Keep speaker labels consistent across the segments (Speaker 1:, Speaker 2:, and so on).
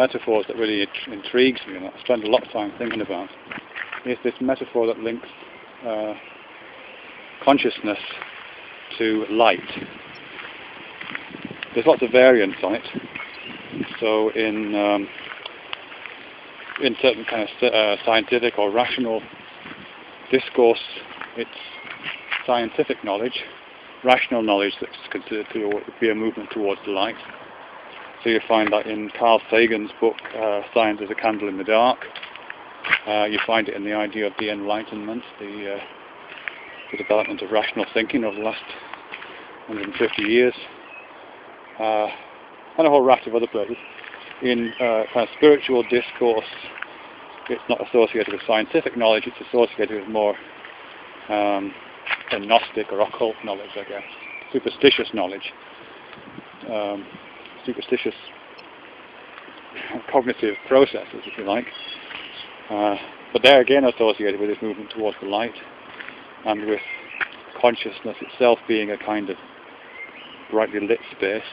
Speaker 1: metaphors that really intrigues me, and I spend a lot of time thinking about, is this metaphor that links consciousness to light. There's lots of variants on it. So in certain kind of scientific or rational discourse, it's scientific knowledge, rational knowledge that's considered to be a movement towards the light. So you find that in Carl Sagan's book, Science as a Candle in the Dark. You find it in the idea of the Enlightenment, the development of rational thinking over the last 150 years, and a whole raft of other places. In kind of spiritual discourse, it's not associated with scientific knowledge, it's associated with more Gnostic or occult knowledge, I guess. Superstitious knowledge. Superstitious cognitive processes, if you like. But they're again associated with this movement towards the light, and with consciousness itself being a kind of brightly lit space.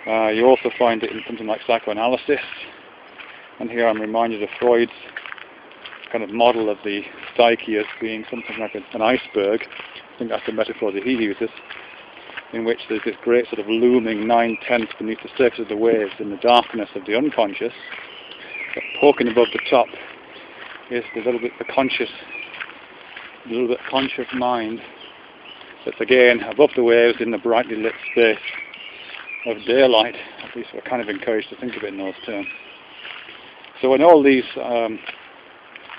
Speaker 1: You also find it in something like psychoanalysis, and here I'm reminded of Freud's kind of model of the psyche as being something like an iceberg. I think that's the metaphor that he uses, in which there's this great sort of looming 9/10 beneath the surface of the waves in the darkness of the unconscious. But poking above the top is the little bit conscious mind that's again above the waves in the brightly lit space of daylight. At least we're kind of encouraged to think of it in those terms. So in all these, and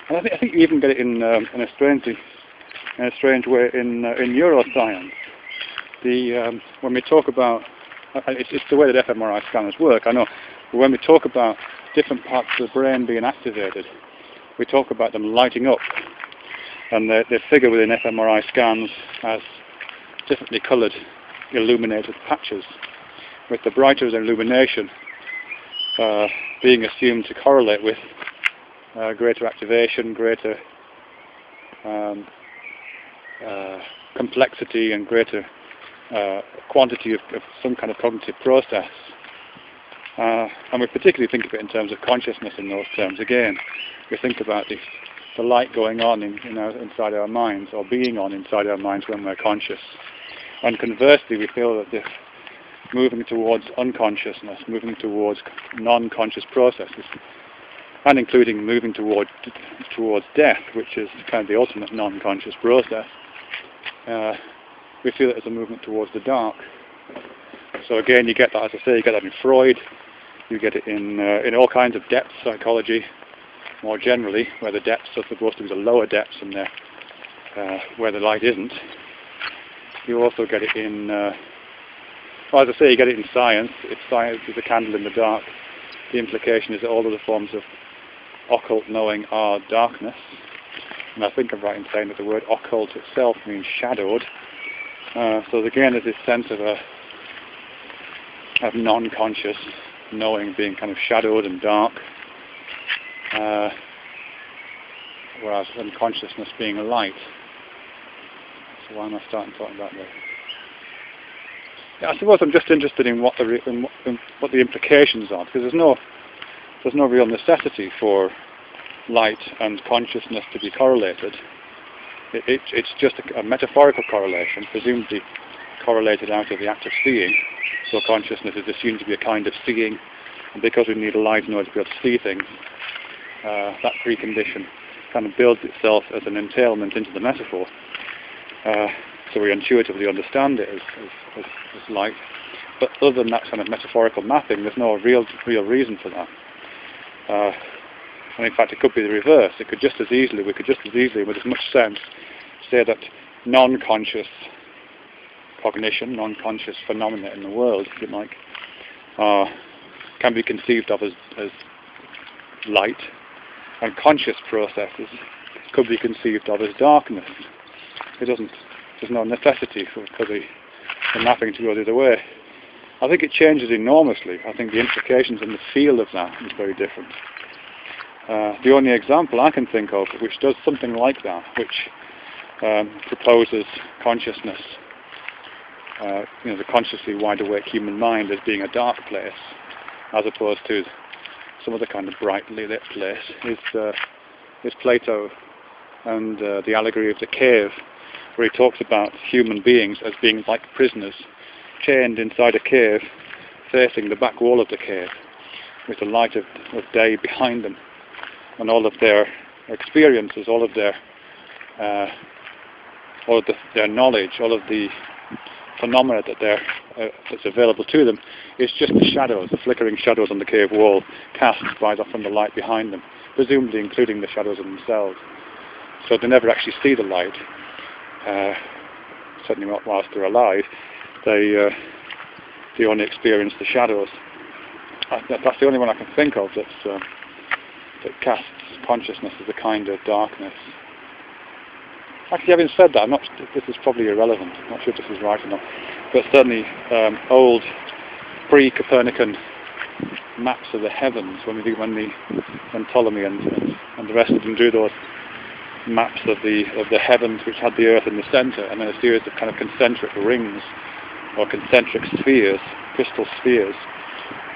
Speaker 1: I think you even get it in a strange way in neuroscience. When we talk about, it's the way that fMRI scanners work, I know, but when we talk about different parts of the brain being activated, we talk about them lighting up, and they figure within fMRI scans as differently coloured illuminated patches, with the brighter illumination being assumed to correlate with greater activation, greater complexity, and greater quantity of some kind of cognitive process. And we particularly think of it in terms of consciousness in those terms. Again, we think about the light going on inside our minds, or being on inside our minds when we're conscious. And conversely, we feel that this moving towards unconsciousness, moving towards non-conscious processes, and including moving towards death, which is kind of the ultimate non-conscious process, we feel it as a movement towards the dark. So again, you get that, as I say, you get that in Freud, you get it in all kinds of depth psychology, more generally, where the depths are supposed to be the lower depths and where the light isn't. You also get it in, well, as I say, you get it in science. If science is a candle in the dark, the implication is that all of the forms of occult knowing are darkness. And I think I'm right in saying that the word occult itself means shadowed. So again, there's this sense of non-conscious knowing being kind of shadowed and dark, whereas unconsciousness being a light. So why am I starting talking about this? Yeah, I suppose I'm just interested in what the implications are, because there's no real necessity for light and consciousness to be correlated. It's just a metaphorical correlation, presumably correlated out of the act of seeing. So consciousness is assumed to be a kind of seeing, and because we need a light in order to be able to see things, that precondition kind of builds itself as an entailment into the metaphor. So we intuitively understand it as light. But other than that kind of metaphorical mapping, there's no real reason for that. And in fact, it could be the reverse. We could just as easily, with as much sense, say that non-conscious cognition, non-conscious phenomena in the world, if you like, can be conceived of as light, and conscious processes could be conceived of as darkness. There's no necessity for the mapping to go the other way. I think it changes enormously. I think the implications and the feel of that is very different. The only example I can think of which does something like that, which proposes consciousness, the consciously wide awake human mind as being a dark place, as opposed to some other kind of brightly lit place, is Plato and the allegory of the cave, where he talks about human beings as being like prisoners, chained inside a cave, facing the back wall of the cave, with the light of day behind them, and all of their experiences, all of their knowledge, all of the phenomena that's available to them, is just the shadows, the flickering shadows on the cave wall, cast from the light behind them, presumably including the shadows of themselves. So they never actually see the light, certainly not whilst they're alive. They only experience the shadows. That's the only one I can think of that casts consciousness as a kind of darkness. Actually, having said that, this is probably irrelevant. I'm not sure if this is right or not. But certainly, old pre-Copernican maps of the heavens, when Ptolemy and the rest of them drew those maps of the heavens, which had the Earth in the centre, and then a series of kind of concentric rings or concentric spheres, crystal spheres,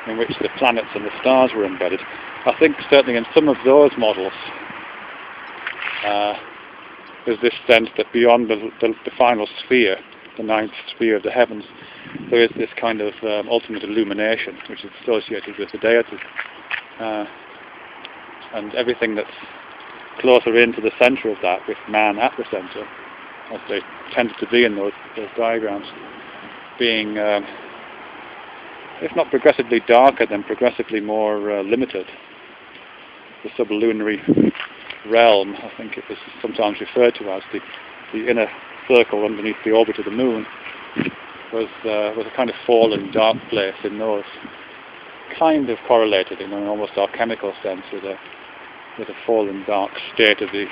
Speaker 1: in which the planets and the stars were embedded. I think certainly in some of those models, there's this sense that beyond the final sphere, the ninth sphere of the heavens, there is this kind of ultimate illumination, which is associated with the deity. And everything that's closer into the centre of that, with man at the centre, as they tended to be in those diagrams, being, if not progressively darker, then progressively more limited. The sublunary realm, I think it was sometimes referred to as the inner circle underneath the orbit of the moon, was a kind of fallen dark place in those, kind of correlated in an almost alchemical sense with a fallen dark state of the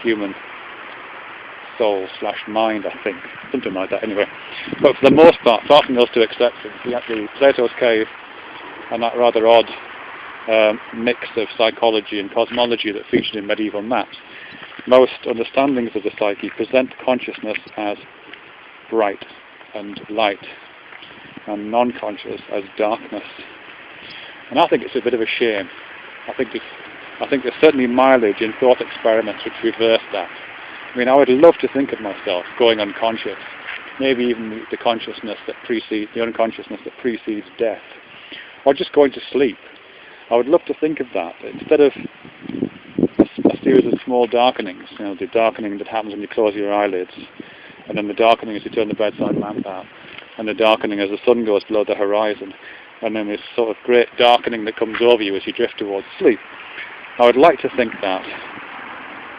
Speaker 1: human soul / mind, I think, something like that anyway. But for the most part, far from those two exceptions, the Plato's cave and that rather odd mix of psychology and cosmology that featured in medieval maps, most understandings of the psyche present consciousness as bright and light, and non-conscious as darkness. And I think it's a bit of a shame. I think there's certainly mileage in thought experiments which reverse that. I mean, I would love to think of myself going unconscious, maybe even the unconsciousness that precedes death, or just going to sleep. I would love to think of that instead of a series of small darkenings. You know, the darkening that happens when you close your eyelids, and then the darkening as you turn the bedside lamp out, and the darkening as the sun goes below the horizon, and then this sort of great darkening that comes over you as you drift towards sleep. I would like to think that.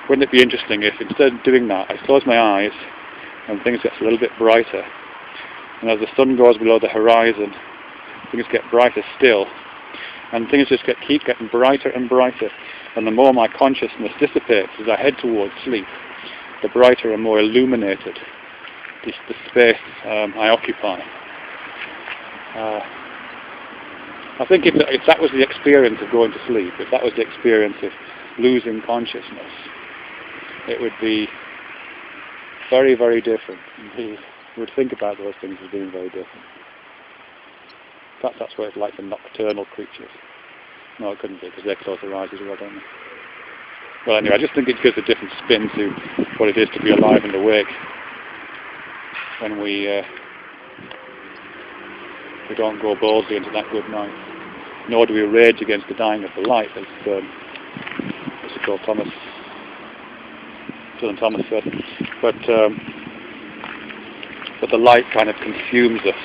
Speaker 1: Wouldn't it be interesting if instead of doing that, I close my eyes and things get a little bit brighter, and as the sun goes below the horizon, things get brighter still, and things just keep getting brighter and brighter, and the more my consciousness dissipates as I head towards sleep, the brighter and more illuminated the space I occupy. I think if that was the experience of going to sleep, if that was the experience of losing consciousness, it would be very, very different. We would think about those things as being very different. Perhaps that's what it's like for nocturnal creatures. No, it couldn't be, because they close their eyes as well, don't they? Well, anyway, I just think it gives a different spin to what it is to be alive and awake when we don't go boldly into that good night, nor do we rage against the dying of the light, as John Thomas said. But the light kind of consumes us.